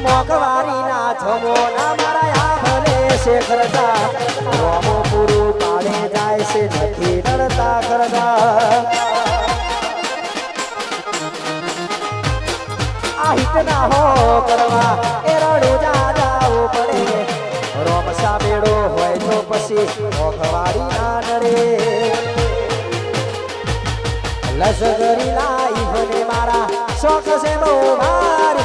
મોકવારી ના થમો ના મારા આ ભલે શેખરતા રોમો પૂરું પાડે જાય છે નથી ડરતા કરતા આ હિત ના હો કરવા એ રડું જાવું પડે રોમ સામેડો હોય તો પછી મોકવારી ના નડે લસગરી લાઈ મને મારા શોખ છે બહુ મારે